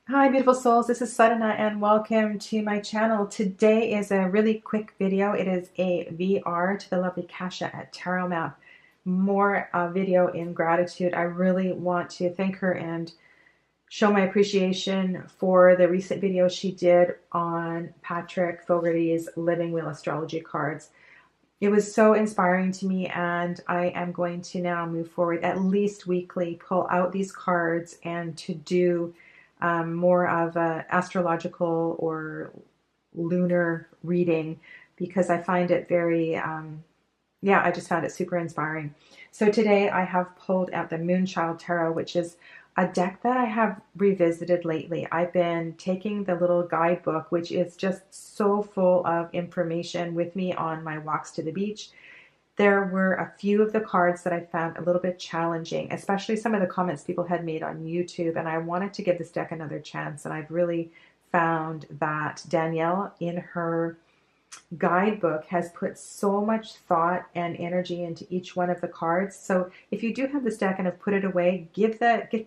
Hi, beautiful souls. This is Sadhana, and welcome to my channel. Today is a really quick video. It is a VR to the lovely Kasia at Tarot Map. More video in gratitude. I really want to thank her and show my appreciation for the recent video she did on Patrick Fogarty's Living Wheel Astrology cards. It was so inspiring to me, and I am going to now move forward at least weekly, pull out these cards and to do more of a astrological or lunar reading, because I find it very, yeah, I just found it super inspiring. So today I have pulled out the Moonchild Tarot, which is a deck that I have revisited lately. I've been taking the little guidebook, which is just so full of information, with me on my walks to the beach. There were a few of the cards that I found a little bit challenging, especially some of the comments people had made on YouTube, and I wanted to give this deck another chance. And I've really found that Danielle, in her guidebook, has put so much thought and energy into each one of the cards. So if you do have this deck and have put it away,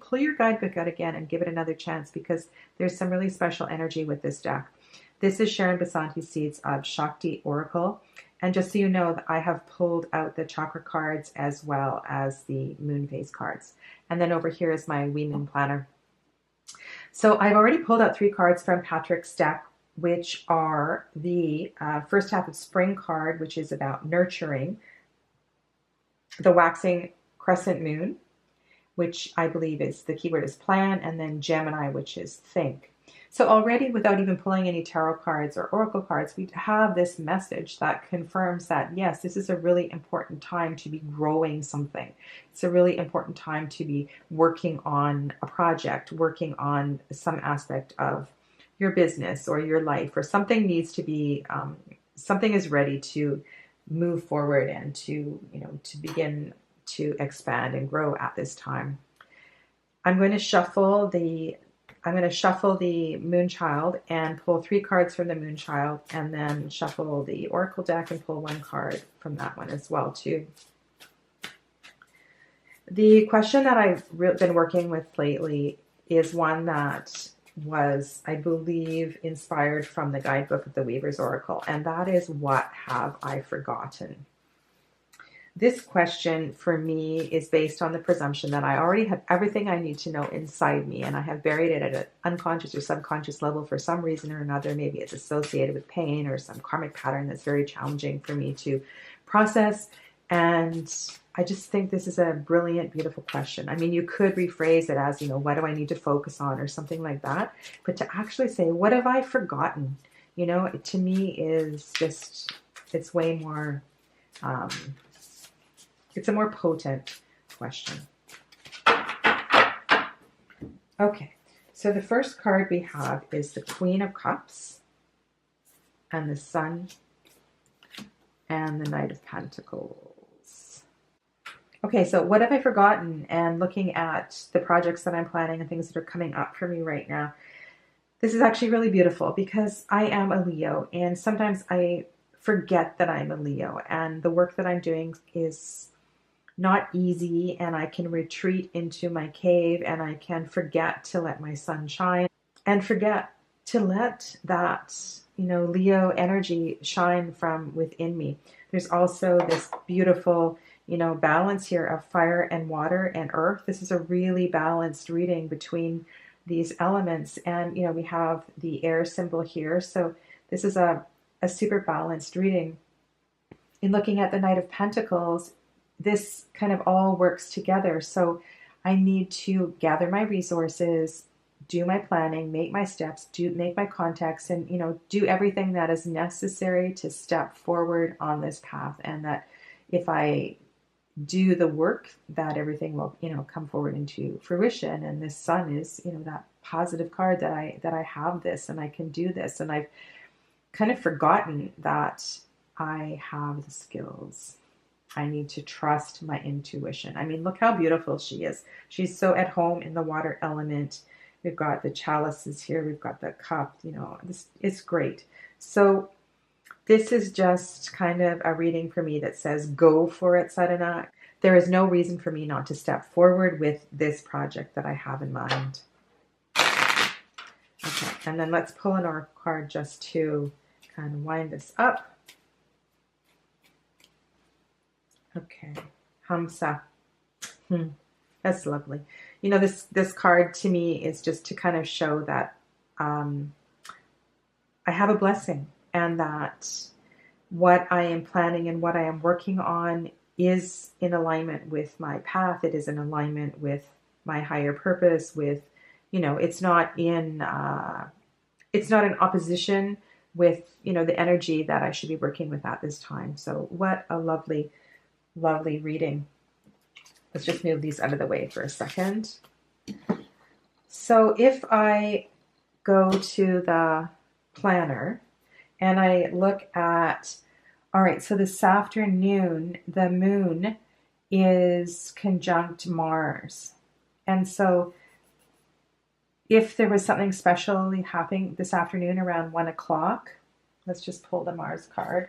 pull your guidebook out again and give it another chance, because there's some really special energy with this deck. This is Sharon Basanti Seeds of Shakti Oracle. And just so you know, I have pulled out the chakra cards as well as the moon phase cards. And then over here is my Wee Moon Planner. So I've already pulled out 3 cards from Patrick's deck, which are the first half of Spring card, which is about nurturing, the waxing crescent moon, which I believe is the keyword is plan, and then Gemini, which is think. So already, without even pulling any tarot cards or oracle cards, we have this message that confirms that, yes, this is a really important time to be growing something. It's a really important time to be working on a project, working on some aspect of your business or your life, or something needs to be, something is ready to move forward and to, to begin to expand and grow at this time. I'm going to shuffle the Moonchild and pull 3 cards from the Moonchild, and then shuffle the Oracle deck and pull 1 card from that one as well too. The question that I've been working with lately is one that was, I believe, inspired from the guidebook of the Weaver's Oracle, and that is, what have I forgotten? This question for me is based on the presumption that I already have everything I need to know inside me, and I have buried it at an unconscious or subconscious level for some reason or another. Maybe it's associated with pain or some karmic pattern that's very challenging for me to process. And I just think this is a brilliant, beautiful question. I mean, you could rephrase it as, what do I need to focus on, or something like that. But to actually say, what have I forgotten? To me is just, it's way more, it's a more potent question. Okay, so the first card we have is the Queen of Cups, and the Sun, and the Knight of Pentacles. Okay, so what have I forgotten? And looking at the projects that I'm planning and things that are coming up for me right now, this is actually really beautiful, because I am a Leo, and sometimes I forget that I'm a Leo, and the work that I'm doing is not easy, and I can retreat into my cave, and I can forget to let my sun shine, and forget to let that, Leo energy shine from within me. There's also this beautiful, balance here of fire and water and earth. This is a really balanced reading between these elements, and we have the air symbol here, so this is a super balanced reading. In looking at the Knight of Pentacles, this kind of all works together. So I need to gather my resources, do my planning, make my steps, make my contacts, and do everything that is necessary to step forward on this path. And that if I do the work, that everything will come forward into fruition. And this Sun is that positive card that I have this, and I can do this. And I've kind of forgotten that I have the skills. I need to trust my intuition. I mean, look how beautiful she is. She's so at home in the water element. We've got the chalices here. We've got the cup. This is great. So this is just kind of a reading for me that says, go for it, Sadhana. There is no reason for me not to step forward with this project that I have in mind. Okay, and then let's pull an oracle card just to kind of wind this up. Okay, Hamsa. That's lovely. You know, this card to me is just to kind of show that I have a blessing, and that what I am planning and what I am working on is in alignment with my path. It is in alignment with my higher purpose. With, you know, it's not in opposition with, you know, the energy that I should be working with at this time. So what a lovely, lovely reading. Let's just move these out of the way for a second. So if I go to the planner and I look at, all right, so this afternoon, the moon is conjunct Mars. And so if there was something special happening this afternoon around 1 o'clock, let's just pull the Mars card.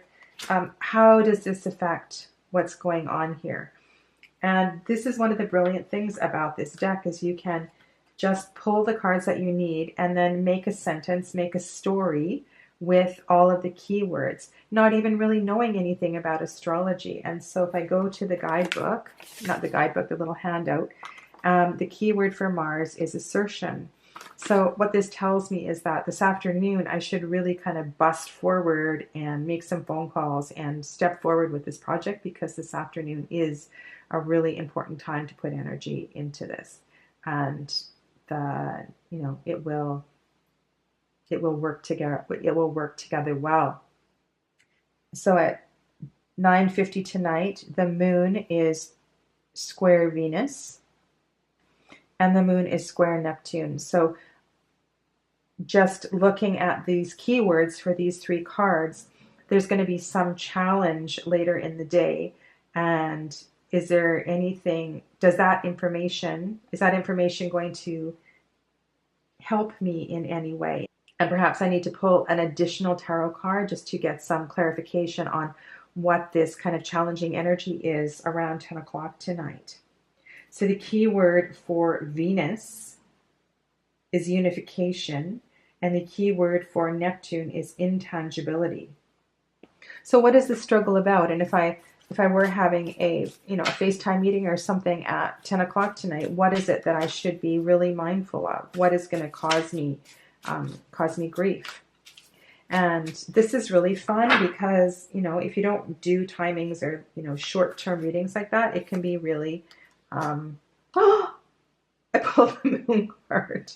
How does this affect what's going on here? And this is one of the brilliant things about this deck, is you can just pull the cards that you need and then make a sentence, make a story with all of the keywords, not even really knowing anything about astrology. And so if I go to the guidebook, not the guidebook, the little handout, the keyword for Mars is assertion. So what this tells me is that this afternoon I should really kind of bust forward and make some phone calls and step forward with this project, because this afternoon is a really important time to put energy into this. And it will work together. It will work together well. So at 9:50 tonight, the moon is square Venus and the moon is square Neptune. So just looking at these keywords for these three cards, there's going to be some challenge later in the day. And is there anything, is that information going to help me in any way? And perhaps I need to pull an additional tarot card just to get some clarification on what this kind of challenging energy is around 10 o'clock tonight. So the key word for Venus is unification, and the key word for Neptune is intangibility. So what is the struggle about? And if I were having a FaceTime meeting or something at 10 o'clock tonight, what is it that I should be really mindful of? What is going to cause me grief? And this is really fun because, if you don't do timings or, short-term readings like that, it can be really, I pulled the moon card.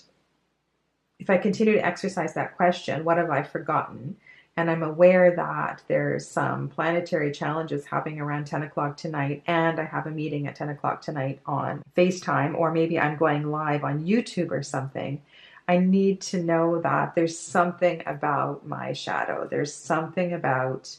If I continue to exercise that question, what have I forgotten? And I'm aware that there's some planetary challenges happening around 10 o'clock tonight, and I have a meeting at 10 o'clock tonight on FaceTime, or maybe I'm going live on YouTube or something. I need to know that there's something about my shadow. There's something about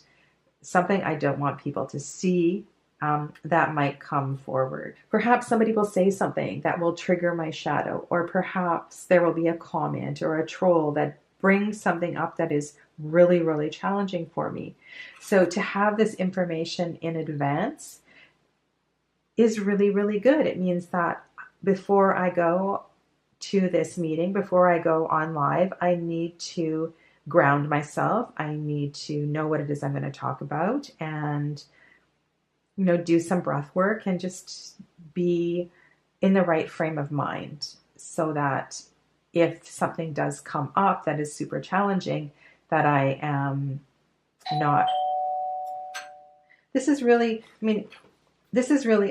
something I don't want people to see that might come forward. Perhaps somebody will say something that will trigger my shadow, or perhaps there will be a comment or a troll that brings something up that is really, really challenging for me. So to have this information in advance is really, really good. It means that before I go to this meeting, before I go on live, I need to ground myself. I need to know what it is I'm going to talk about, and do some breath work and just be in the right frame of mind, so that if something does come up that is super challenging, that I am not. This is really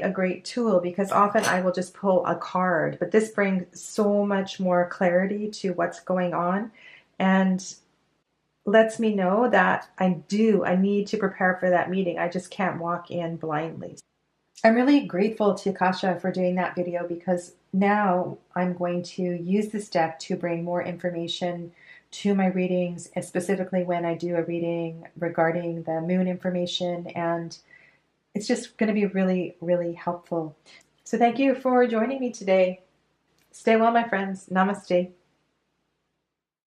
a great tool, because often I will just pull a card, but this brings so much more clarity to what's going on and lets me know that I need to prepare for that meeting. I just can't walk in blindly. I'm really grateful to Kasia for doing that video, because now I'm going to use this deck to bring more information to my readings, and specifically when I do a reading regarding the moon information, and it's just going to be really, really helpful. So thank you for joining me today. Stay well, my friends. Namaste.